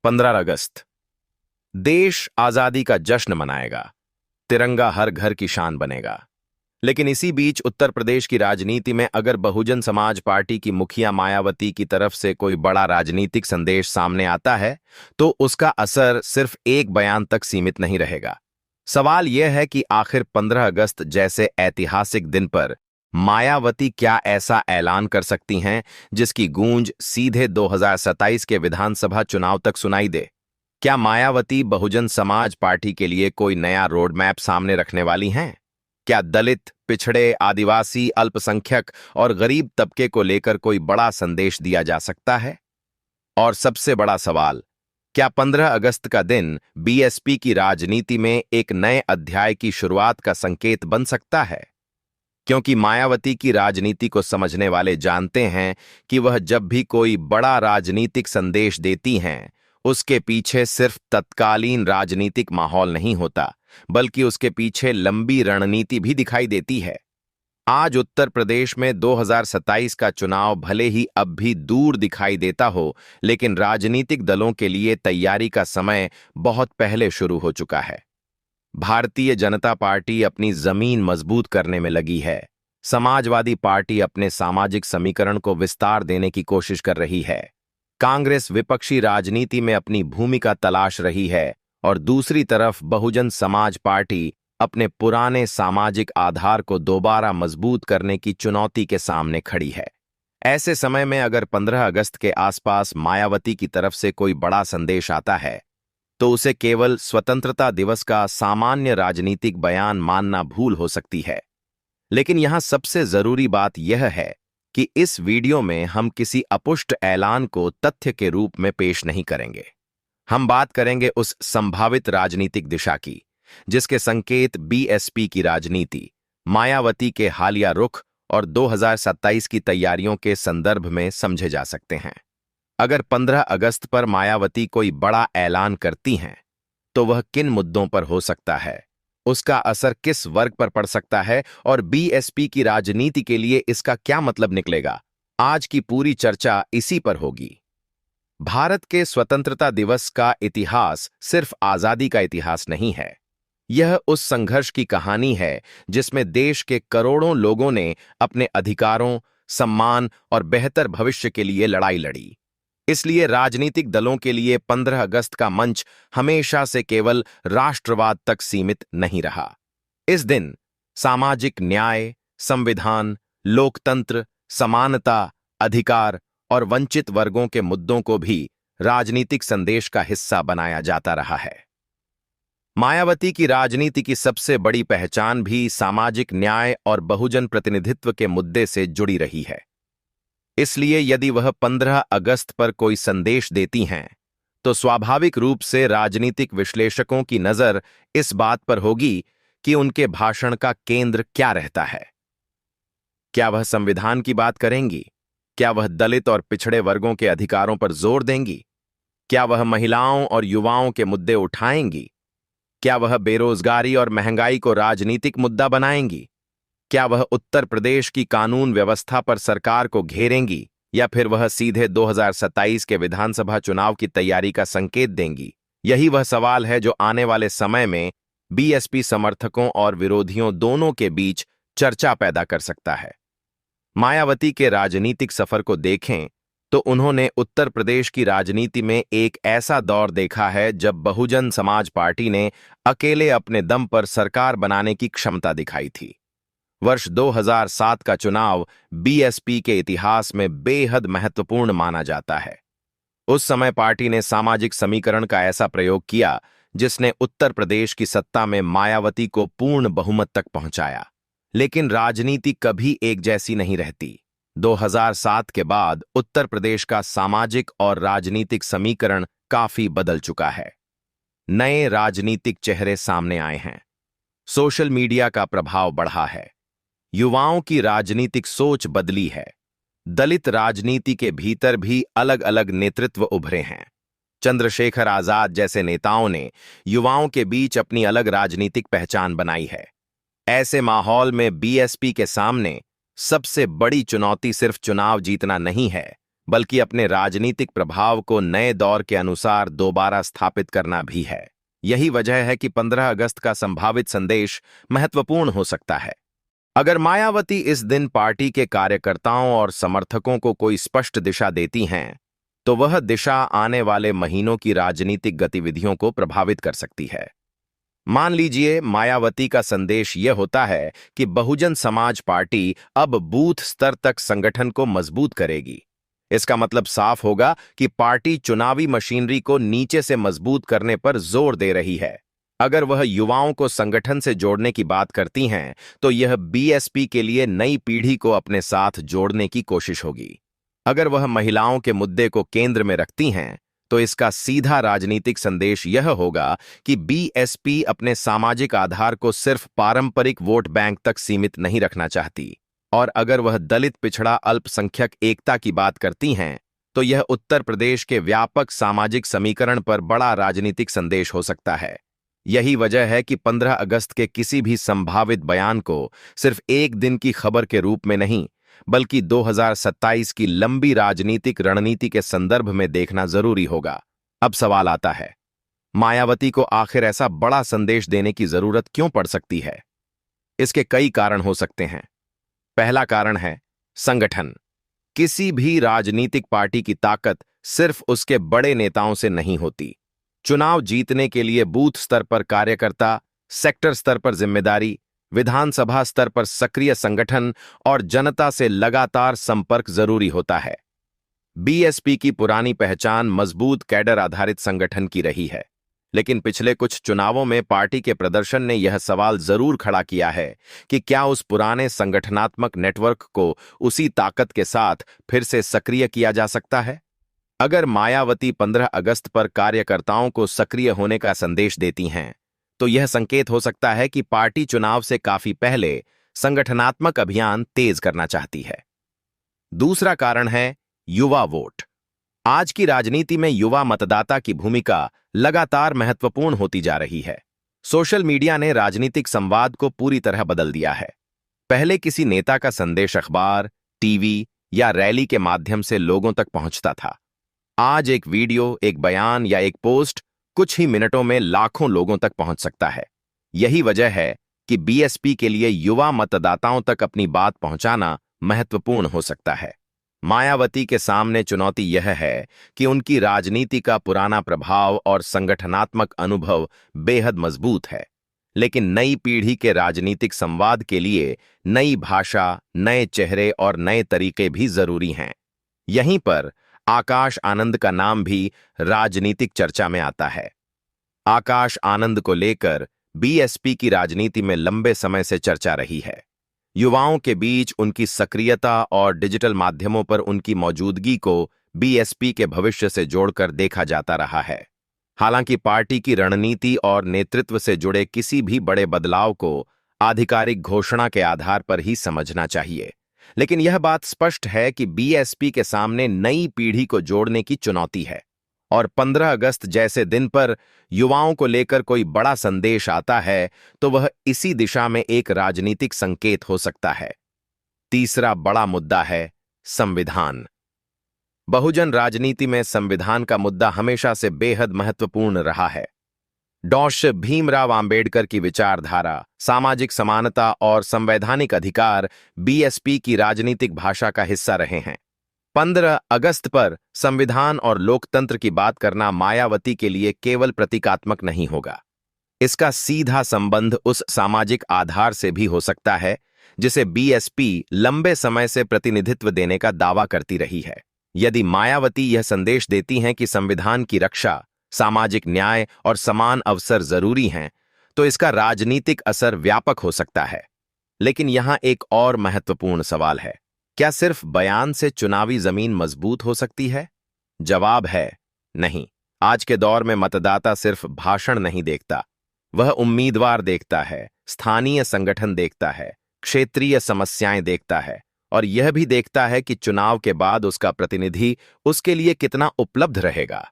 15 अगस्त देश आजादी का जश्न मनाएगा, तिरंगा हर घर की शान बनेगा। लेकिन इसी बीच उत्तर प्रदेश की राजनीति में अगर बहुजन समाज पार्टी की मुखिया मायावती की तरफ से कोई बड़ा राजनीतिक संदेश सामने आता है, तो उसका असर सिर्फ एक बयान तक सीमित नहीं रहेगा। सवाल यह है कि आखिर 15 अगस्त जैसे ऐतिहासिक दिन पर मायावती क्या ऐसा ऐलान कर सकती हैं जिसकी गूंज सीधे 2027 के विधानसभा चुनाव तक सुनाई दे। क्या मायावती बहुजन समाज पार्टी के लिए कोई नया रोड मैप सामने रखने वाली हैं? क्या दलित, पिछड़े, आदिवासी, अल्पसंख्यक और गरीब तबके को लेकर कोई बड़ा संदेश दिया जा सकता है? और सबसे बड़ा सवाल, क्या 15 अगस्त का दिन बीएसपी की राजनीति में एक नए अध्याय की शुरुआत का संकेत बन सकता है? क्योंकि मायावती की राजनीति को समझने वाले जानते हैं कि वह जब भी कोई बड़ा राजनीतिक संदेश देती हैं, उसके पीछे सिर्फ तत्कालीन राजनीतिक माहौल नहीं होता, बल्कि उसके पीछे लंबी रणनीति भी दिखाई देती है। आज उत्तर प्रदेश में 2027 का चुनाव भले ही अब भी दूर दिखाई देता हो, लेकिन राजनीतिक दलों के लिए तैयारी का समय बहुत पहले शुरू हो चुका है। भारतीय जनता पार्टी अपनी जमीन मजबूत करने में लगी है। समाजवादी पार्टी अपने सामाजिक समीकरण को विस्तार देने की कोशिश कर रही है। कांग्रेस विपक्षी राजनीति में अपनी भूमिका तलाश रही है और दूसरी तरफ बहुजन समाज पार्टी अपने पुराने सामाजिक आधार को दोबारा मजबूत करने की चुनौती के सामने खड़ी है। ऐसे समय में अगर 15 अगस्त के आसपास मायावती की तरफ से कोई बड़ा संदेश आता है, तो उसे केवल स्वतंत्रता दिवस का सामान्य राजनीतिक बयान मानना भूल हो सकती है। लेकिन यहां सबसे जरूरी बात यह है कि इस वीडियो में हम किसी अपुष्ट ऐलान को तथ्य के रूप में पेश नहीं करेंगे। हम बात करेंगे उस संभावित राजनीतिक दिशा की, जिसके संकेत बीएसपी की राजनीति, मायावती के हालिया रुख और 2027 की तैयारियों के संदर्भ में समझे जा सकते हैं। अगर 15 अगस्त पर मायावती कोई बड़ा ऐलान करती हैं, तो वह किन मुद्दों पर हो सकता है, उसका असर किस वर्ग पर पड़ सकता है और बीएसपी की राजनीति के लिए इसका क्या मतलब निकलेगा, आज की पूरी चर्चा इसी पर होगी। भारत के स्वतंत्रता दिवस का इतिहास सिर्फ आजादी का इतिहास नहीं है। यह उस संघर्ष की कहानी है जिसमें देश के करोड़ों लोगों ने अपने अधिकारों, सम्मान और बेहतर भविष्य के लिए लड़ाई लड़ी। इसलिए राजनीतिक दलों के लिए 15 अगस्त का मंच हमेशा से केवल राष्ट्रवाद तक सीमित नहीं रहा। इस दिन सामाजिक न्याय, संविधान, लोकतंत्र, समानता, अधिकार और वंचित वर्गों के मुद्दों को भी राजनीतिक संदेश का हिस्सा बनाया जाता रहा है। मायावती की राजनीति की सबसे बड़ी पहचान भी सामाजिक न्याय और बहुजन प्रतिनिधित्व के मुद्दे से जुड़ी रही है। इसलिए यदि वह 15 अगस्त पर कोई संदेश देती हैं, तो स्वाभाविक रूप से राजनीतिक विश्लेषकों की नजर इस बात पर होगी कि उनके भाषण का केंद्र क्या रहता है। क्या वह संविधान की बात करेंगी? क्या वह दलित और पिछड़े वर्गों के अधिकारों पर जोर देंगी? क्या वह महिलाओं और युवाओं के मुद्दे उठाएंगी? क्या वह बेरोजगारी और महंगाई को राजनीतिक मुद्दा बनाएंगी? क्या वह उत्तर प्रदेश की कानून व्यवस्था पर सरकार को घेरेंगी, या फिर वह सीधे 2027 के विधानसभा चुनाव की तैयारी का संकेत देंगी? यही वह सवाल है जो आने वाले समय में बीएसपी समर्थकों और विरोधियों दोनों के बीच चर्चा पैदा कर सकता है। मायावती के राजनीतिक सफर को देखें तो उन्होंने उत्तर प्रदेश की राजनीति में एक ऐसा दौर देखा है जब बहुजन समाज पार्टी ने अकेले अपने दम पर सरकार बनाने की क्षमता दिखाई थी। वर्ष 2007 का चुनाव बीएसपी के इतिहास में बेहद महत्वपूर्ण माना जाता है। उस समय पार्टी ने सामाजिक समीकरण का ऐसा प्रयोग किया जिसने उत्तर प्रदेश की सत्ता में मायावती को पूर्ण बहुमत तक पहुंचाया। लेकिन राजनीति कभी एक जैसी नहीं रहती। 2007 के बाद उत्तर प्रदेश का सामाजिक और राजनीतिक समीकरण काफी बदल चुका है। नए राजनीतिक चेहरे सामने आए हैं। सोशल मीडिया का प्रभाव बढ़ा है। युवाओं की राजनीतिक सोच बदली है। दलित राजनीति के भीतर भी अलग अलग नेतृत्व उभरे हैं। चंद्रशेखर आजाद जैसे नेताओं ने युवाओं के बीच अपनी अलग राजनीतिक पहचान बनाई है। ऐसे माहौल में बीएसपी के सामने सबसे बड़ी चुनौती सिर्फ चुनाव जीतना नहीं है, बल्कि अपने राजनीतिक प्रभाव को नए दौर के अनुसार दोबारा स्थापित करना भी है। यही वजह है कि 15 अगस्त का संभावित संदेश महत्वपूर्ण हो सकता है। अगर मायावती इस दिन पार्टी के कार्यकर्ताओं और समर्थकों को कोई स्पष्ट दिशा देती हैं, तो वह दिशा आने वाले महीनों की राजनीतिक गतिविधियों को प्रभावित कर सकती है। मान लीजिए मायावती का संदेश यह होता है कि बहुजन समाज पार्टी अब बूथ स्तर तक संगठन को मजबूत करेगी। इसका मतलब साफ होगा कि पार्टी चुनावी मशीनरी को नीचे से मजबूत करने पर जोर दे रही है। अगर वह युवाओं को संगठन से जोड़ने की बात करती हैं, तो यह बीएसपी के लिए नई पीढ़ी को अपने साथ जोड़ने की कोशिश होगी। अगर वह महिलाओं के मुद्दे को केंद्र में रखती हैं, तो इसका सीधा राजनीतिक संदेश यह होगा कि बीएसपी अपने सामाजिक आधार को सिर्फ पारंपरिक वोट बैंक तक सीमित नहीं रखना चाहती। और अगर वह दलित पिछड़ा अल्पसंख्यक एकता की बात करती हैं, तो यह उत्तर प्रदेश के व्यापक सामाजिक समीकरण पर बड़ा राजनीतिक संदेश हो सकता है। यही वजह है कि 15 अगस्त के किसी भी संभावित बयान को सिर्फ एक दिन की खबर के रूप में नहीं, बल्कि 2027 की लंबी राजनीतिक रणनीति के संदर्भ में देखना जरूरी होगा। अब सवाल आता है, मायावती को आखिर ऐसा बड़ा संदेश देने की जरूरत क्यों पड़ सकती है? इसके कई कारण हो सकते हैं। पहला कारण है संगठन। किसी भी राजनीतिक पार्टी की ताकत सिर्फ उसके बड़े नेताओं से नहीं होती। चुनाव जीतने के लिए बूथ स्तर पर कार्यकर्ता, सेक्टर स्तर पर जिम्मेदारी, विधानसभा स्तर पर सक्रिय संगठन और जनता से लगातार संपर्क जरूरी होता है। बीएसपी की पुरानी पहचान मजबूत कैडर आधारित संगठन की रही है, लेकिन पिछले कुछ चुनावों में पार्टी के प्रदर्शन ने यह सवाल जरूर खड़ा किया है कि क्या उस पुराने संगठनात्मक नेटवर्क को उसी ताकत के साथ फिर से सक्रिय किया जा सकता है? अगर मायावती 15 अगस्त पर कार्यकर्ताओं को सक्रिय होने का संदेश देती हैं, तो यह संकेत हो सकता है कि पार्टी चुनाव से काफी पहले संगठनात्मक अभियान तेज करना चाहती है। दूसरा कारण है युवा वोट। आज की राजनीति में युवा मतदाता की भूमिका लगातार महत्वपूर्ण होती जा रही है। सोशल मीडिया ने राजनीतिक संवाद को पूरी तरह बदल दिया है। पहले किसी नेता का संदेश अखबार, टीवी या रैली के माध्यम से लोगों तक पहुंचता था। आज एक वीडियो, एक बयान या एक पोस्ट कुछ ही मिनटों में लाखों लोगों तक पहुंच सकता है। यही वजह है कि बीएसपी के लिए युवा मतदाताओं तक अपनी बात पहुंचाना महत्वपूर्ण हो सकता है। मायावती के सामने चुनौती यह है कि उनकी राजनीति का पुराना प्रभाव और संगठनात्मक अनुभव बेहद मजबूत है, लेकिन नई पीढ़ी के राजनीतिक संवाद के लिए नई भाषा, नए चेहरे और नए तरीके भी जरूरी हैं। यहीं पर आकाश आनंद का नाम भी राजनीतिक चर्चा में आता है। आकाश आनंद को लेकर बीएसपी की राजनीति में लंबे समय से चर्चा रही है। युवाओं के बीच उनकी सक्रियता और डिजिटल माध्यमों पर उनकी मौजूदगी को बीएसपी के भविष्य से जोड़कर देखा जाता रहा है। हालांकि पार्टी की रणनीति और नेतृत्व से जुड़े किसी भी बड़े बदलाव को आधिकारिक घोषणा के आधार पर ही समझना चाहिए, लेकिन यह बात स्पष्ट है कि बीएसपी के सामने नई पीढ़ी को जोड़ने की चुनौती है, और 15 अगस्त जैसे दिन पर युवाओं को लेकर कोई बड़ा संदेश आता है तो वह इसी दिशा में एक राजनीतिक संकेत हो सकता है। तीसरा बड़ा मुद्दा है संविधान। बहुजन राजनीति में संविधान का मुद्दा हमेशा से बेहद महत्वपूर्ण रहा है। डॉ. भीमराव आंबेडकर की विचारधारा, सामाजिक समानता और संवैधानिक अधिकार बीएसपी की राजनीतिक भाषा का हिस्सा रहे हैं। 15 अगस्त पर संविधान और लोकतंत्र की बात करना मायावती के लिए केवल प्रतीकात्मक नहीं होगा। इसका सीधा संबंध उस सामाजिक आधार से भी हो सकता है जिसे बीएसपी लंबे समय से प्रतिनिधित्व देने का दावा करती रही है। यदि मायावती यह संदेश देती हैं कि संविधान की रक्षा, सामाजिक न्याय और समान अवसर जरूरी हैं, तो इसका राजनीतिक असर व्यापक हो सकता है। लेकिन यहां एक और महत्वपूर्ण सवाल है, क्या सिर्फ बयान से चुनावी जमीन मजबूत हो सकती है? जवाब है नहीं। आज के दौर में मतदाता सिर्फ भाषण नहीं देखता, वह उम्मीदवार देखता है, स्थानीय संगठन देखता है, क्षेत्रीय समस्याएं देखता है, और यह भी देखता है कि चुनाव के बाद उसका प्रतिनिधि उसके लिए कितना उपलब्ध रहेगा।